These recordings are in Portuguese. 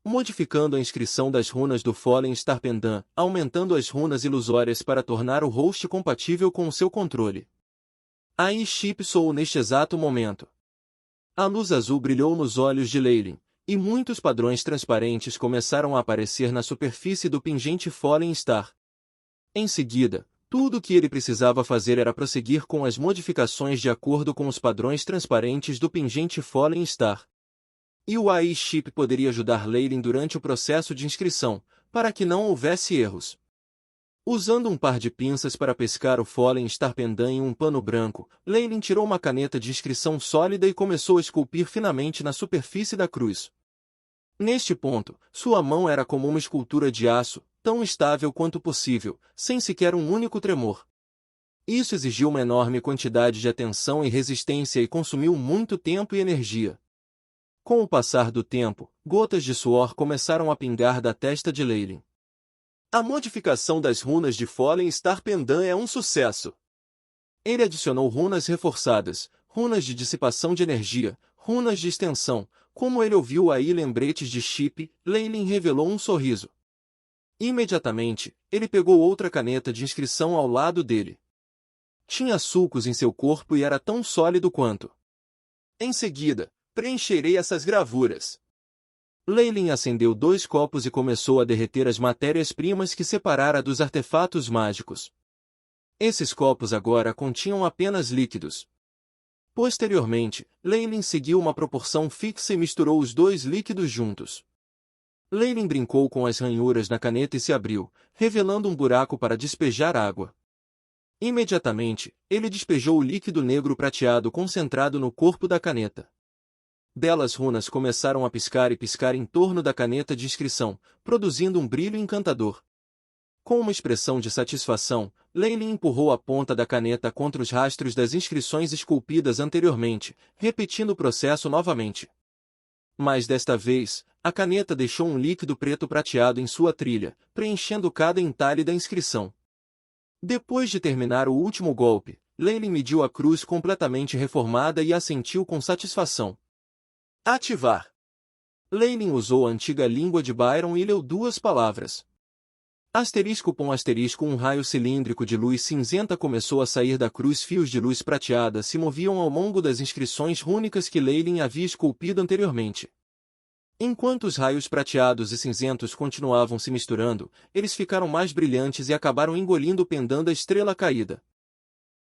modificando a inscrição das runas do Fallen Star Pendant, aumentando as runas ilusórias para tornar o host compatível com o seu controle. A Chip soou neste exato momento. A luz azul brilhou nos olhos de Leylin, e muitos padrões transparentes começaram a aparecer na superfície do pingente Fallen Star. Em seguida, tudo o que ele precisava fazer era prosseguir com as modificações de acordo com os padrões transparentes do pingente Fallen Star. E o AI Chip poderia ajudar Leylin durante o processo de inscrição, para que não houvesse erros. Usando um par de pinças para pescar o Fallen Star Pendant em um pano branco, Leylin tirou uma caneta de inscrição sólida e começou a esculpir finamente na superfície da cruz. Neste ponto, sua mão era como uma escultura de aço, tão estável quanto possível, sem sequer um único tremor. Isso exigiu uma enorme quantidade de atenção e resistência e consumiu muito tempo e energia. Com o passar do tempo, gotas de suor começaram a pingar da testa de Leylin. A modificação das runas de Fallen Star Pendant é um sucesso. Ele adicionou runas reforçadas, runas de dissipação de energia, runas de extensão. Como ele ouviu aí lembretes de Chip, Leylin revelou um sorriso. Imediatamente, ele pegou outra caneta de inscrição ao lado dele. Tinha sulcos em seu corpo e era tão sólido quanto. Em seguida, preencherei essas gravuras. Leylin acendeu 2 copos e começou a derreter as matérias-primas que separara dos artefatos mágicos. Esses copos agora continham apenas líquidos. Posteriormente, Leylin seguiu uma proporção fixa e misturou os 2 líquidos juntos. Leylin brincou com as ranhuras na caneta e se abriu, revelando um buraco para despejar água. Imediatamente, ele despejou o líquido negro prateado concentrado no corpo da caneta. Belas runas começaram a piscar e piscar em torno da caneta de inscrição, produzindo um brilho encantador. Com uma expressão de satisfação, Leylin empurrou a ponta da caneta contra os rastros das inscrições esculpidas anteriormente, repetindo o processo novamente. Mas desta vez, a caneta deixou um líquido preto prateado em sua trilha, preenchendo cada entalhe da inscrição. Depois de terminar o último golpe, Leylin mediu a cruz completamente reformada e assentiu com satisfação. Ativar. Leylin usou a antiga língua de Byron e leu 2 palavras. Um raio cilíndrico de luz cinzenta começou a sair da cruz. Fios de luz prateada se moviam ao longo das inscrições rúnicas que Leylin havia esculpido anteriormente. Enquanto os raios prateados e cinzentos continuavam se misturando, eles ficaram mais brilhantes e acabaram engolindo o pendant da estrela caída.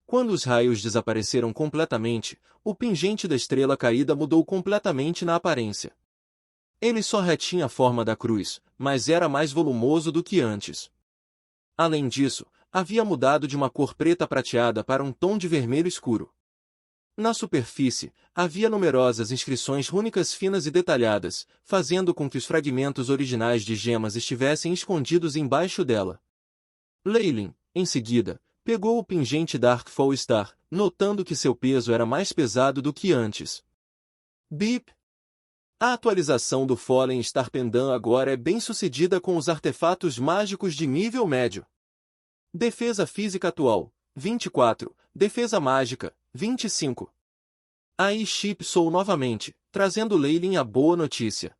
Quando os raios desapareceram completamente, o pingente da estrela caída mudou completamente na aparência. Ele só retinha a forma da cruz, mas era mais volumoso do que antes. Além disso, havia mudado de uma cor preta prateada para um tom de vermelho escuro. Na superfície, havia numerosas inscrições rúnicas finas e detalhadas, fazendo com que os fragmentos originais de gemas estivessem escondidos embaixo dela. Leylin, em seguida, pegou o pingente Dark Fall Star, notando que seu peso era mais pesado do que antes. Bip! A atualização do Fallen Star Pendant agora é bem sucedida com os artefatos mágicos de nível médio. Defesa física atual, 24. Defesa mágica, 25. A Chip soou novamente, trazendo Leylin a boa notícia.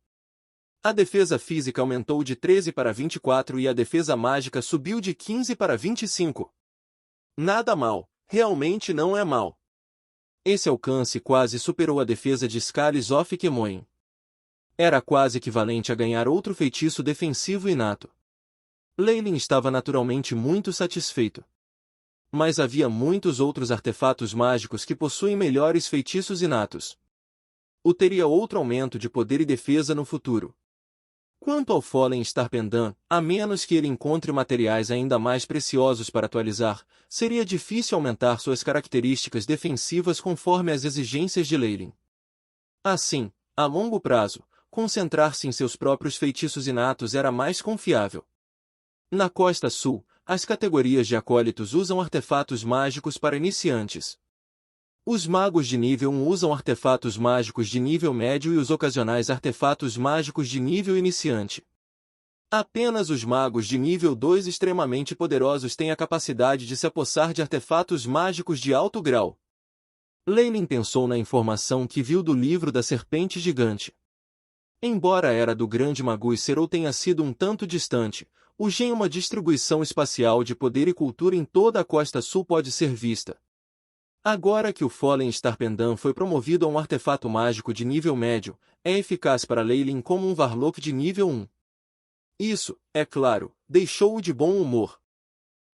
A defesa física aumentou de 13 para 24 e a defesa mágica subiu de 15 para 25. Nada mal, realmente não é mal. Esse alcance quase superou a defesa de Scales of Kemoin. Era quase equivalente a ganhar outro feitiço defensivo inato. Leylin estava naturalmente muito satisfeito. Mas havia muitos outros artefatos mágicos que possuem melhores feitiços inatos. Teria outro aumento de poder e defesa no futuro. Quanto ao Fallen Star Pendant, a menos que ele encontre materiais ainda mais preciosos para atualizar, seria difícil aumentar suas características defensivas conforme as exigências de Leylin. Assim, a longo prazo, concentrar-se em seus próprios feitiços inatos era mais confiável. Na Costa Sul, as categorias de acólitos usam artefatos mágicos para iniciantes. Os magos de nível 1 usam artefatos mágicos de nível médio e os ocasionais artefatos mágicos de nível iniciante. Apenas os magos de nível 2 extremamente poderosos têm a capacidade de se apossar de artefatos mágicos de alto grau. Leylin pensou na informação que viu do livro da serpente gigante. Embora a era do Grande Magus Serou tenha sido um tanto distante, hoje uma distribuição espacial de poder e cultura em toda a costa sul pode ser vista. Agora que o Fallen Star Pendant foi promovido a um artefato mágico de nível médio, é eficaz para Leyline como um Varlock de nível 1. Isso, é claro, deixou-o de bom humor.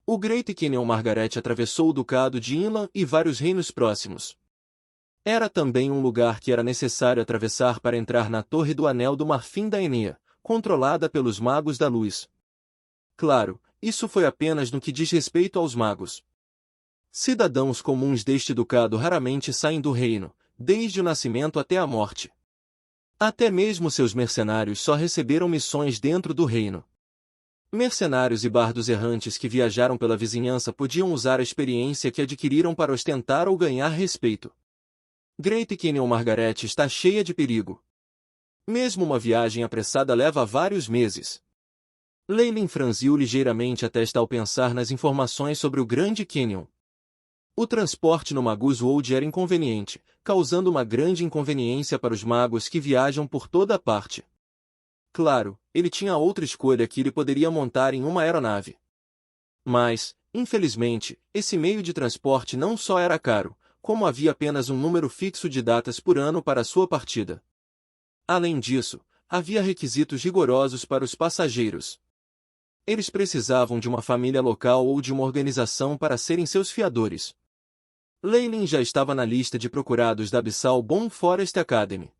O Great Canyon Margaret atravessou o Ducado de Inland e vários reinos próximos. Era também um lugar que era necessário atravessar para entrar na Torre do Anel do Marfim da Enea, controlada pelos Magos da Luz. Claro, isso foi apenas no que diz respeito aos magos. Cidadãos comuns deste ducado raramente saem do reino, desde o nascimento até a morte. Até mesmo seus mercenários só receberam missões dentro do reino. Mercenários e bardos errantes que viajaram pela vizinhança podiam usar a experiência que adquiriram para ostentar ou ganhar respeito. Great Canyon Margaret está cheia de perigo. Mesmo uma viagem apressada leva vários meses. Leyline franziu ligeiramente a testa ao pensar nas informações sobre o Grande Canyon. O transporte no Magus World era inconveniente, causando uma grande inconveniência para os magos que viajam por toda parte. Claro, ele tinha outra escolha que ele poderia montar em uma aeronave. Mas, infelizmente, esse meio de transporte não só era caro, como havia apenas um número fixo de datas por ano para sua partida. Além disso, havia requisitos rigorosos para os passageiros. Eles precisavam de uma família local ou de uma organização para serem seus fiadores. Leyline já estava na lista de procurados da Abyssal Bomb Forest Academy.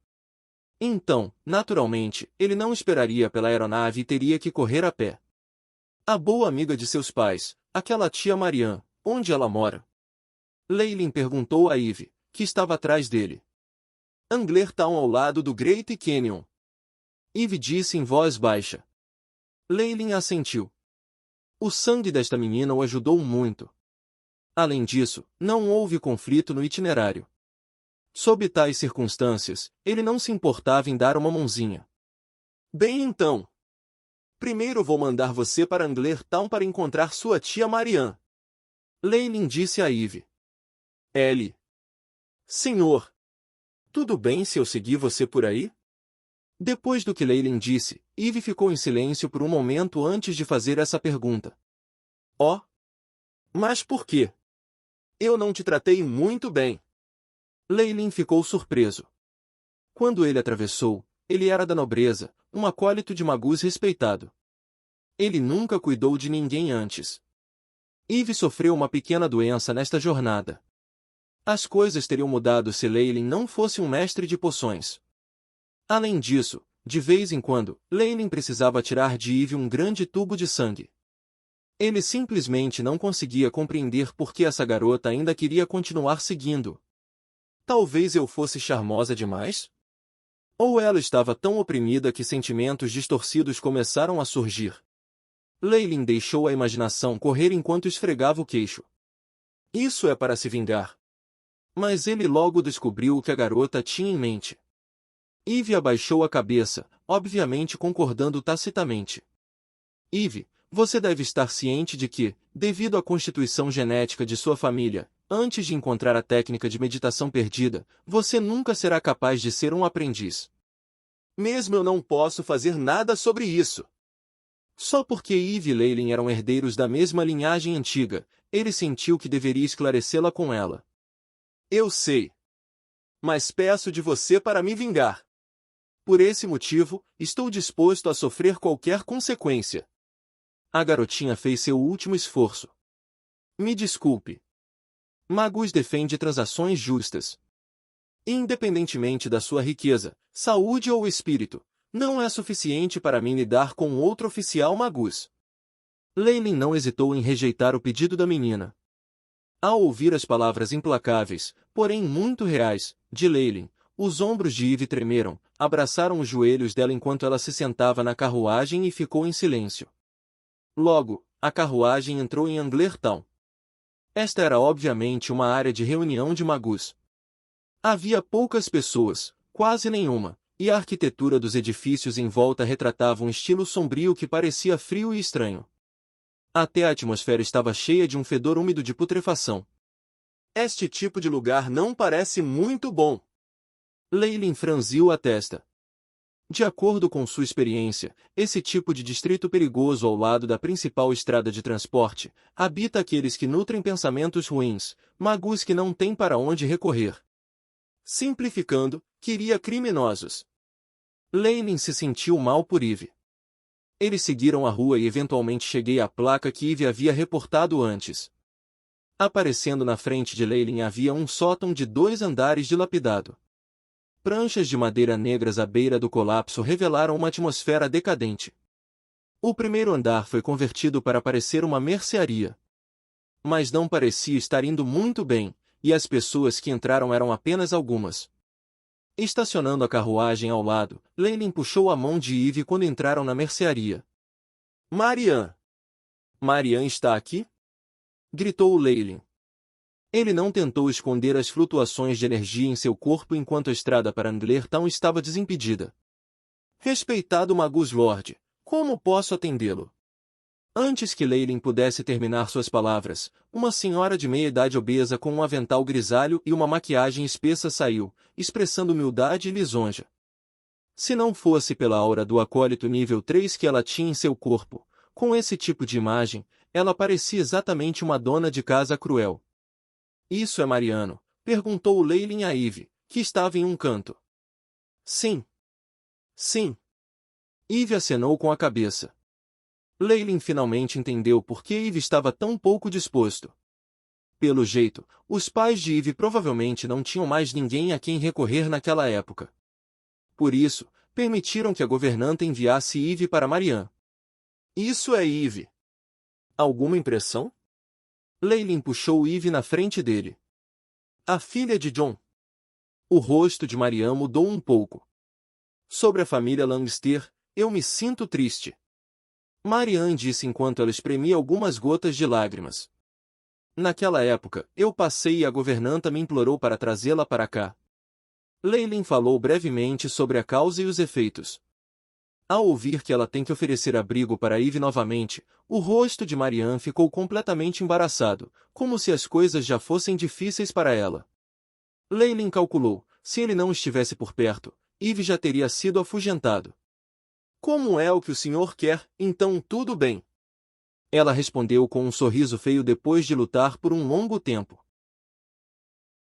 Então, naturalmente, ele não esperaria pela aeronave e teria que correr a pé. A boa amiga de seus pais, aquela tia Marianne, onde ela mora? Leyline perguntou a Eve, que estava atrás dele. Anglertown ao lado do Great Canyon. Eve disse em voz baixa. Leyline assentiu. O sangue desta menina o ajudou muito. Além disso, não houve conflito no itinerário. Sob tais circunstâncias, ele não se importava em dar uma mãozinha. Bem então. Primeiro vou mandar você para Anglertown para encontrar sua tia Marianne. Leyline disse a Eve. Ellie. Senhor. Tudo bem se eu seguir você por aí? Depois do que Leyline disse, Eve ficou em silêncio por um momento antes de fazer essa pergunta. Oh? Mas por quê? Eu não te tratei muito bem. Leyline ficou surpreso. Quando ele atravessou, ele era da nobreza, um acólito de Magus respeitado. Ele nunca cuidou de ninguém antes. Eve sofreu uma pequena doença nesta jornada. As coisas teriam mudado se Leyline não fosse um mestre de poções. Além disso, de vez em quando, Leyline precisava tirar de Eve um grande tubo de sangue. Ele simplesmente não conseguia compreender por que essa garota ainda queria continuar seguindo. Talvez eu fosse charmosa demais? Ou ela estava tão oprimida que sentimentos distorcidos começaram a surgir? Leyline deixou a imaginação correr enquanto esfregava o queixo. Isso é para se vingar. Mas ele logo descobriu o que a garota tinha em mente. Eve abaixou a cabeça, obviamente concordando tacitamente. Eve, você deve estar ciente de que, devido à constituição genética de sua família, antes de encontrar a técnica de meditação perdida, você nunca será capaz de ser um aprendiz. Mesmo eu não posso fazer nada sobre isso. Só porque Eve e Leyline eram herdeiros da mesma linhagem antiga, ele sentiu que deveria esclarecê-la com ela. Eu sei. Mas peço de você para me vingar. Por esse motivo, estou disposto a sofrer qualquer consequência. A garotinha fez seu último esforço. Me desculpe. Magus defende transações justas. Independentemente da sua riqueza, saúde ou espírito, não é suficiente para mim lidar com outro oficial Magus. Leyline não hesitou em rejeitar o pedido da menina. Ao ouvir as palavras implacáveis, porém muito reais, de Leyline, os ombros de Eve tremeram, abraçaram os joelhos dela enquanto ela se sentava na carruagem e ficou em silêncio. Logo, a carruagem entrou em Anglertown. Esta era obviamente uma área de reunião de Magus. Havia poucas pessoas, quase nenhuma, e a arquitetura dos edifícios em volta retratava um estilo sombrio que parecia frio e estranho. Até a atmosfera estava cheia de um fedor úmido de putrefação. Este tipo de lugar não parece muito bom. Leyline franziu a testa. De acordo com sua experiência, esse tipo de distrito perigoso ao lado da principal estrada de transporte, habita aqueles que nutrem pensamentos ruins, magus que não têm para onde recorrer. Simplificando, queria criminosos. Lenin se sentiu mal por Eve. Eles seguiram a rua e eventualmente cheguei à placa que Eve havia reportado antes. Aparecendo na frente de Lenin havia um sótão de 2 andares dilapidado. Pranchas de madeira negras à beira do colapso revelaram uma atmosfera decadente. O primeiro andar foi convertido para parecer uma mercearia. Mas não parecia estar indo muito bem, e as pessoas que entraram eram apenas algumas. Estacionando a carruagem ao lado, Lenin puxou a mão de Eve quando entraram na mercearia. Marianne! Marianne está aqui? Gritou Lenin. Ele não tentou esconder as flutuações de energia em seu corpo enquanto a estrada para Anglertown estava desimpedida. Respeitado Magus Lord, como posso atendê-lo? Antes que Lenin pudesse terminar suas palavras, uma senhora de meia-idade obesa com um avental grisalho e uma maquiagem espessa saiu, expressando humildade e lisonja. Se não fosse pela aura do acólito nível 3 que ela tinha em seu corpo, com esse tipo de imagem, ela parecia exatamente uma dona de casa cruel. Isso é Mariano? Perguntou Lenin a Eve, que estava em um canto. Sim. Sim. Eve acenou com a cabeça. Lenin finalmente entendeu por que Eve estava tão pouco disposto. Pelo jeito, os pais de Eve provavelmente não tinham mais ninguém a quem recorrer naquela época. Por isso, permitiram que a governanta enviasse Eve para Marianne. Isso é Eve. Alguma impressão? Lenin puxou Eve na frente dele. A filha de John. O rosto de Marianne mudou um pouco. Sobre a família Lannister, eu me sinto triste. Marianne disse enquanto ela espremia algumas gotas de lágrimas. Naquela época, eu passei e a governanta me implorou para trazê-la para cá. Lenin falou brevemente sobre a causa e os efeitos. Ao ouvir que ela tem que oferecer abrigo para Eve novamente, o rosto de Marianne ficou completamente embaraçado, como se as coisas já fossem difíceis para ela. Lenin calculou, se ele não estivesse por perto, Eve já teria sido afugentado. Como é o que o senhor quer, então tudo bem. Ela respondeu com um sorriso feio depois de lutar por um longo tempo.